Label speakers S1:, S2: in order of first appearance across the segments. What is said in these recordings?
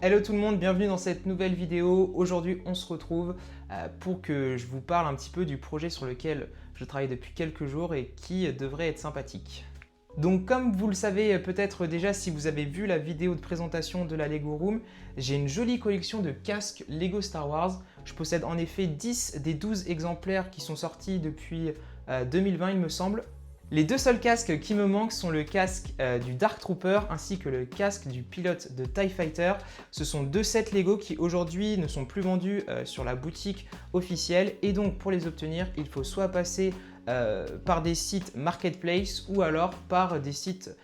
S1: Hello tout le monde, bienvenue dans cette nouvelle vidéo. Aujourd'hui, on se retrouve pour que je vous parle un petit peu du projet sur lequel je travaille depuis quelques jours et qui devrait être sympathique. Donc comme vous le savez peut-être déjà si vous avez vu la vidéo de présentation de la Lego Room, j'ai une jolie collection de casques Lego Star Wars. Je possède en effet 10 des 12 exemplaires qui sont sortis depuis 2020 il me semble. Les deux seuls casques qui me manquent sont le casque du Dark Trooper ainsi que le casque du pilote de TIE Fighter. Ce sont deux sets Lego qui aujourd'hui ne sont plus vendus sur la boutique officielle et donc pour les obtenir, il faut soit passer par des sites marketplace ou alors par des sites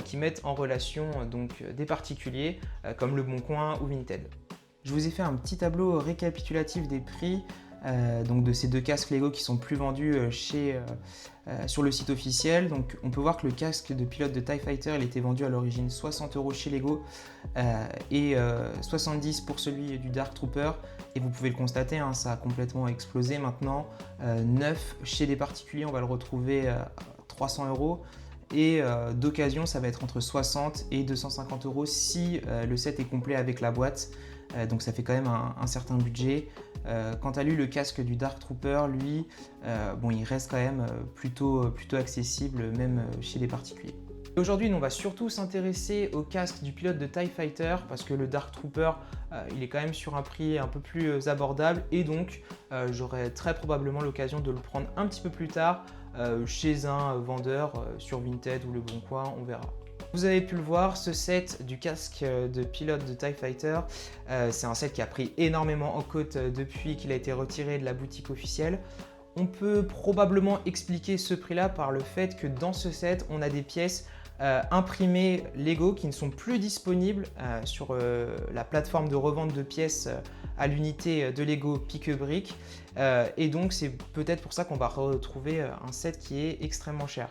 S1: qui mettent en relation des particuliers comme Le Bon Coin ou Vinted. Je vous ai fait un petit tableau récapitulatif des prix donc de ces deux casques Lego qui sont plus vendus sur le site officiel. Donc on peut voir que le casque de pilote de TIE Fighter il était vendu à l'origine 60 € chez Lego et 70 pour celui du Dark Trooper. Et vous pouvez le constater, hein, ça a complètement explosé maintenant. Neuf chez des particuliers, on va le retrouver à 300 € et d'occasion ça va être entre 60 et 250 € si le set est complet avec la boîte. Donc ça fait quand même un certain budget. Quant à lui, le casque du Dark Trooper, lui, il reste quand même plutôt accessible même chez les particuliers. Aujourd'hui, on va surtout s'intéresser au casque du pilote de TIE Fighter parce que le Dark Trooper, il est quand même sur un prix un peu plus abordable et donc j'aurai très probablement l'occasion de le prendre un petit peu plus tard chez un vendeur sur Vinted ou Le Bon Coin, on verra. Vous avez pu le voir, ce set du casque de pilote de TIE Fighter, c'est un set qui a pris énormément en cote depuis qu'il a été retiré de la boutique officielle. On peut probablement expliquer ce prix-là par le fait que dans ce set, on a des pièces imprimées Lego qui ne sont plus disponibles sur la plateforme de revente de pièces à l'unité de Lego Pique-Brique. Et donc c'est peut-être pour ça qu'on va retrouver un set qui est extrêmement cher.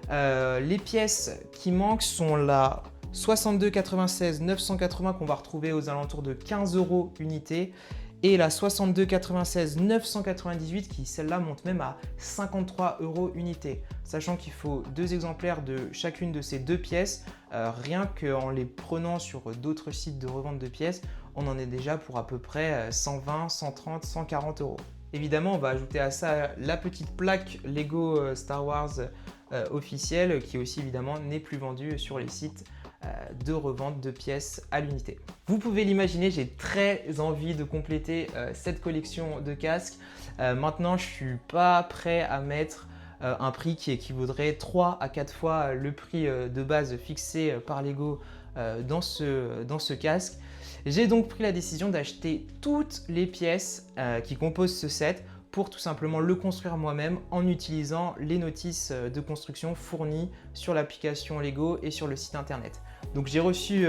S1: Les pièces qui manquent sont la 62,96 980 qu'on va retrouver aux alentours de 15 € unité et la 62,96 998 qui celle-là monte même à 53 € unité. Sachant qu'il faut deux exemplaires de chacune de ces deux pièces, rien qu'en les prenant sur d'autres sites de revente de pièces, on en est déjà pour à peu près 120, 130, 140 €. Évidemment, on va ajouter à ça la petite plaque Lego Star Wars officielle qui aussi évidemment n'est plus vendue sur les sites de revente de pièces à l'unité. Vous pouvez l'imaginer, j'ai très envie de compléter cette collection de casques. Maintenant, je ne suis pas prêt à mettre un prix qui équivaudrait 3 à 4 fois le prix de base fixé par Lego dans ce casque. J'ai donc pris la décision d'acheter toutes les pièces qui composent ce set pour tout simplement le construire moi-même en utilisant les notices de construction fournies sur l'application Lego et sur le site internet. Donc j'ai reçu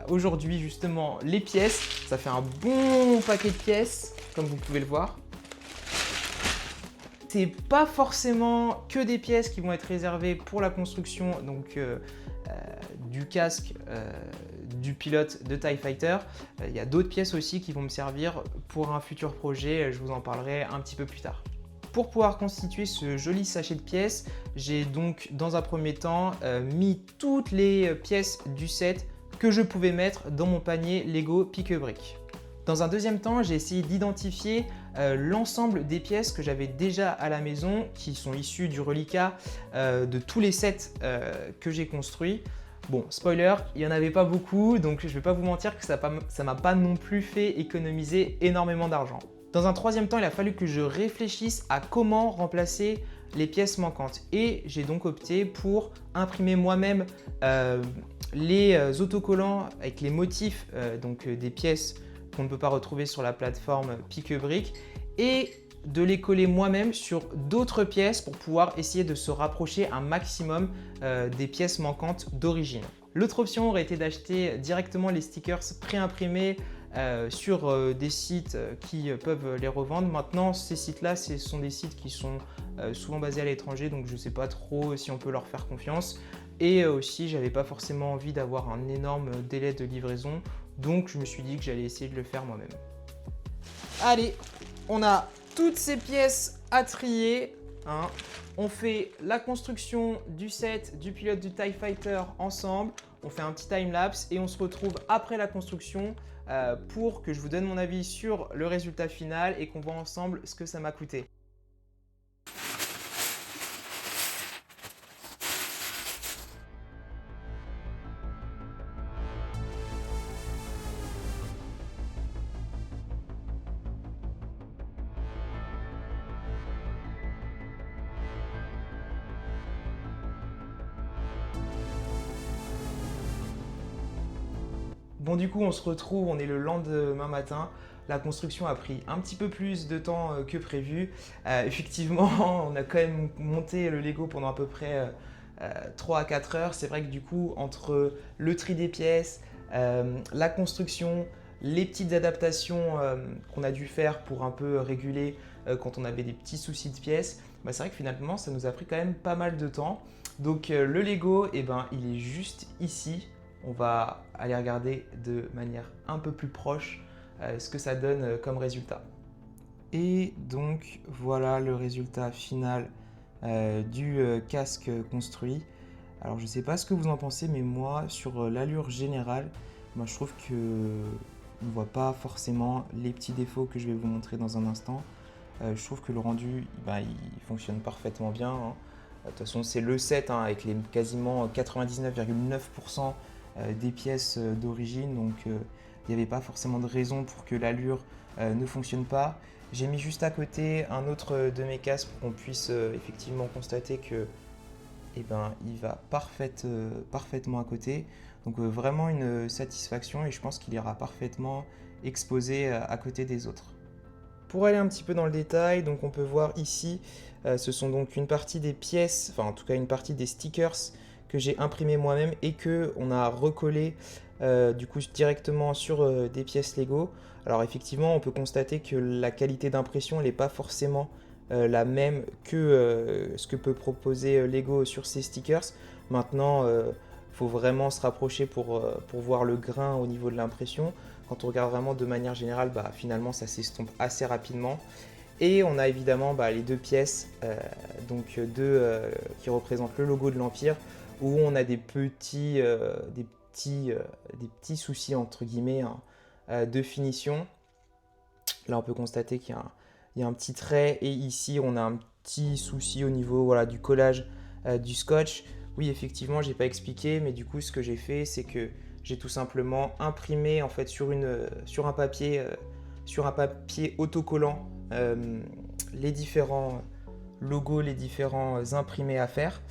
S1: aujourd'hui justement les pièces, ça fait un bon paquet de pièces comme vous pouvez le voir. C'est pas forcément que des pièces qui vont être réservées pour la construction du casque du pilote de TIE Fighter. Il y a d'autres pièces aussi qui vont me servir pour un futur projet, je vous en parlerai un petit peu plus tard. Pour pouvoir constituer ce joli sachet de pièces, j'ai donc dans un premier temps mis toutes les pièces du set que je pouvais mettre dans mon panier Lego Pique-Brique. Dans un deuxième temps, j'ai essayé d'identifier l'ensemble des pièces que j'avais déjà à la maison qui sont issues du reliquat de tous les sets que j'ai construits. Bon, spoiler, il n'y en avait pas beaucoup, donc je ne vais pas vous mentir que ça m'a pas non plus fait économiser énormément d'argent. Dans un troisième temps, il a fallu que je réfléchisse à comment remplacer les pièces manquantes et j'ai donc opté pour imprimer moi-même les autocollants avec les motifs des pièces qu'on ne peut pas retrouver sur la plateforme Pique-Brique et de les coller moi-même sur d'autres pièces pour pouvoir essayer de se rapprocher un maximum des pièces manquantes d'origine. L'autre option aurait été d'acheter directement les stickers pré-imprimés sur des sites qui peuvent les revendre. Maintenant, ces sites-là, ce sont des sites qui sont souvent basés à l'étranger, donc je ne sais pas trop si on peut leur faire confiance. Et aussi, j'avais pas forcément envie d'avoir un énorme délai de livraison, donc je me suis dit que j'allais essayer de le faire moi-même. Allez, on a toutes ces pièces à trier. On fait la construction du set du pilote du TIE Fighter ensemble. On fait un petit time-lapse et on se retrouve après la construction pour que je vous donne mon avis sur le résultat final et qu'on voit ensemble ce que ça m'a coûté. Bon, du coup, on se retrouve, on est le lendemain matin. La construction a pris un petit peu plus de temps que prévu. Effectivement, on a quand même monté le Lego pendant à peu près 3 à 4 heures. C'est vrai que du coup, entre le tri des pièces, la construction, les petites adaptations qu'on a dû faire pour un peu réguler quand on avait des petits soucis de pièces, bah, c'est vrai que finalement, ça nous a pris quand même pas mal de temps. Donc le Lego, eh ben, il est juste ici. On va aller regarder de manière un peu plus proche ce que ça donne comme résultat. Et donc voilà le résultat final du casque construit. Alors je ne sais pas ce que vous en pensez, mais moi sur l'allure générale, moi, je trouve qu'on ne voit pas forcément les petits défauts que je vais vous montrer dans un instant. Je trouve que le rendu, il fonctionne parfaitement bien, hein. De toute façon, c'est le set hein, avec les quasiment 99,9% des pièces d'origine, donc il n'y avait pas forcément de raison pour que l'allure ne fonctionne pas. J'ai mis juste à côté un autre de mes casques pour qu'on puisse effectivement constater que il va parfaitement à côté. Donc vraiment une satisfaction et je pense qu'il ira parfaitement exposé à côté des autres. Pour aller un petit peu dans le détail, donc on peut voir ici, ce sont donc une partie des pièces, enfin en tout cas une partie des stickers que j'ai imprimé moi-même et que on a recollé du coup directement sur des pièces Lego. Alors effectivement, on peut constater que la qualité d'impression n'est pas forcément la même que ce que peut proposer Lego sur ses stickers. Maintenant, faut vraiment se rapprocher pour voir le grain au niveau de l'impression. Quand on regarde vraiment de manière générale, finalement ça s'estompe assez rapidement. Et on a évidemment les deux pièces, donc qui représentent le logo de l'Empire, où on a des petits soucis entre guillemets hein, de finition. Là on peut constater qu'il y a un petit trait et ici on a un petit souci au niveau voilà, du collage du scotch. Oui effectivement j'ai pas expliqué, mais du coup ce que j'ai fait c'est que j'ai tout simplement imprimé en fait sur un papier autocollant les différents logos, les différents imprimés à faire.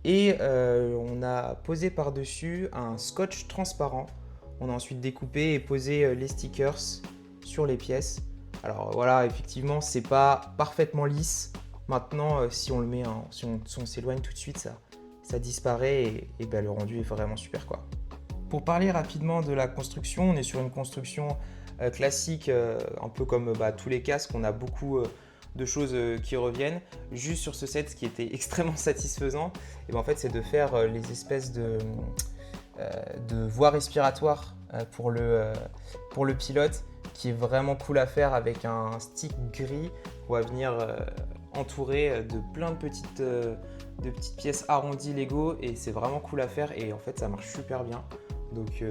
S1: Et on a posé par-dessus un scotch transparent. On a ensuite découpé et posé les stickers sur les pièces. Alors voilà, effectivement, c'est pas parfaitement lisse. Maintenant, si on le met, si on s'éloigne tout de suite, ça disparaît et le rendu est vraiment super quoi. Pour parler rapidement de la construction, on est sur une construction classique, un peu comme tous les casques, on a beaucoup de choses qui reviennent. Juste sur ce set, ce qui était extrêmement satisfaisant, en fait, c'est de faire les espèces de voies respiratoires pour le pilote, qui est vraiment cool à faire avec un stick gris qu'on va venir entourer de plein de petites pièces arrondies Lego, et c'est vraiment cool à faire et en fait ça marche super bien. Donc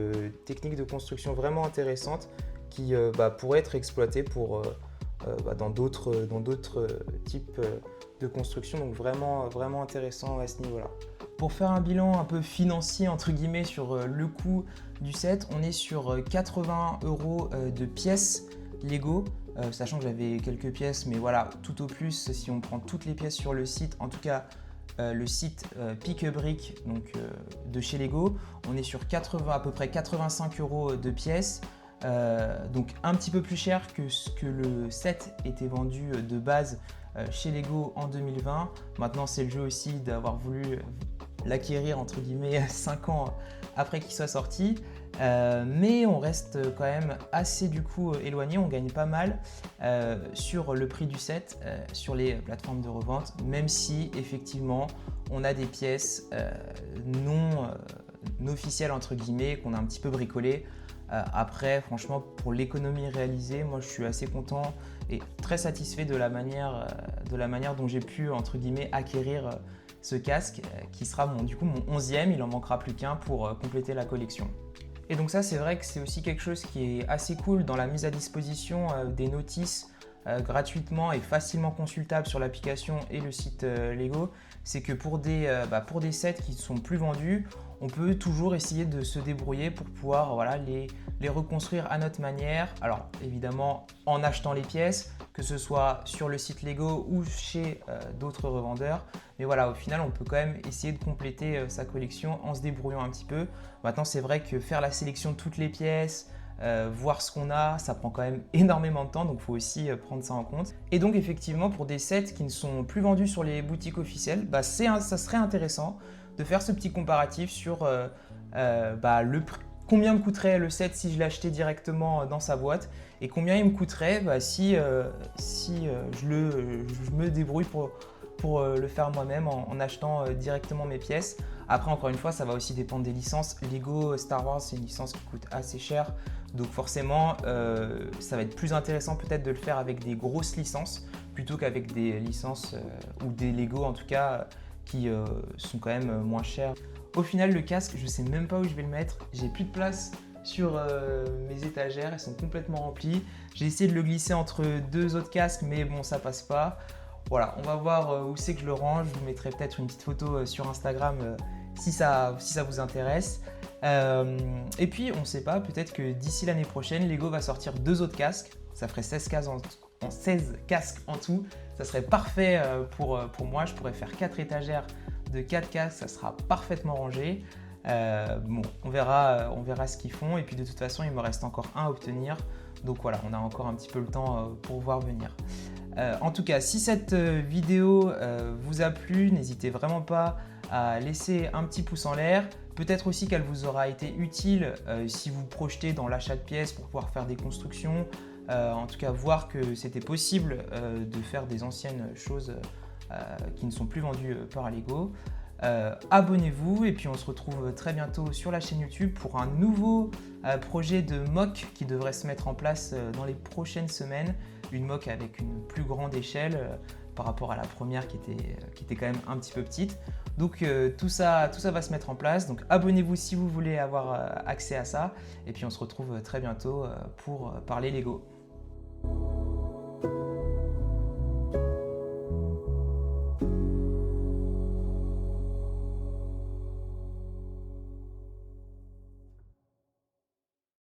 S1: technique de construction vraiment intéressante qui pourrait être exploitée dans d'autres types de construction, donc vraiment intéressant à ce niveau-là. Pour faire un bilan un peu financier entre guillemets sur le coût du set, on est sur 80 € de pièces Lego, sachant que j'avais quelques pièces, mais voilà, tout au plus si on prend toutes les pièces sur le site, en tout cas le site Pick-a-Brick de chez Lego, on est sur à peu près 85 € de pièces, donc un petit peu plus cher que ce que le set était vendu de base chez Lego en 2020. Maintenant c'est le jeu aussi d'avoir voulu l'acquérir entre guillemets 5 ans après qu'il soit sorti, mais on reste quand même assez du coup éloigné, on gagne pas mal sur le prix du set sur les plateformes de revente, même si effectivement on a des pièces non officielles entre guillemets qu'on a un petit peu bricolées. Après franchement pour l'économie réalisée, moi je suis assez content et très satisfait de la manière dont j'ai pu entre guillemets acquérir ce casque qui sera mon 11e, il en manquera plus qu'un pour compléter la collection. Et donc ça, c'est vrai que c'est aussi quelque chose qui est assez cool dans la mise à disposition des notices gratuitement et facilement consultables sur l'application et le site Lego. C'est que pour des sets qui ne sont plus vendus, on peut toujours essayer de se débrouiller pour pouvoir voilà, les reconstruire à notre manière. Alors évidemment en achetant les pièces, que ce soit sur le site Lego ou chez d'autres revendeurs. Mais voilà, au final, on peut quand même essayer de compléter sa collection en se débrouillant un petit peu. Maintenant, c'est vrai que faire la sélection de toutes les pièces, voir ce qu'on a, ça prend quand même énormément de temps, donc il faut aussi prendre ça en compte. Et donc effectivement, pour des sets qui ne sont plus vendus sur les boutiques officielles, ça serait intéressant de faire ce petit comparatif sur combien me coûterait le set si je l'achetais directement dans sa boîte et combien il me coûterait si je me débrouille pour le faire moi-même en achetant directement mes pièces. Après, encore une fois, ça va aussi dépendre des licences. Lego Star Wars, c'est une licence qui coûte assez cher. Donc forcément, ça va être plus intéressant peut-être de le faire avec des grosses licences plutôt qu'avec des licences ou des Lego en tout cas qui sont quand même moins chers. Au final, le casque, je ne sais même pas où je vais le mettre. J'ai plus de place sur mes étagères, elles sont complètement remplies. J'ai essayé de le glisser entre deux autres casques, mais bon, ça passe pas. Voilà, on va voir où c'est que je le range. Je vous mettrai peut-être une petite photo sur Instagram si ça vous intéresse. Et puis, on ne sait pas, peut-être que d'ici l'année prochaine, Lego va sortir 2 autres casques. Ça ferait 16 casques en tout. Ça serait parfait pour moi. Je pourrais faire 4 étagères de 4 casques, ça sera parfaitement rangé. Bon, on verra ce qu'ils font. Et puis de toute façon, il me reste encore un à obtenir. Donc voilà, on a encore un petit peu le temps pour voir venir. En tout cas, si cette vidéo vous a plu, n'hésitez vraiment pas à laisser un petit pouce en l'air. Peut-être aussi qu'elle vous aura été utile si vous projetez dans l'achat de pièces pour pouvoir faire des constructions. En tout cas, voir que c'était possible de faire des anciennes choses qui ne sont plus vendues par Lego. Abonnez-vous et puis on se retrouve très bientôt sur la chaîne YouTube pour un nouveau projet de mock qui devrait se mettre en place dans les prochaines semaines. Une mock avec une plus grande échelle par rapport à la première qui était quand même un petit peu petite. Donc tout ça va se mettre en place. Donc abonnez-vous si vous voulez avoir accès à ça. Et puis on se retrouve très bientôt pour parler Lego.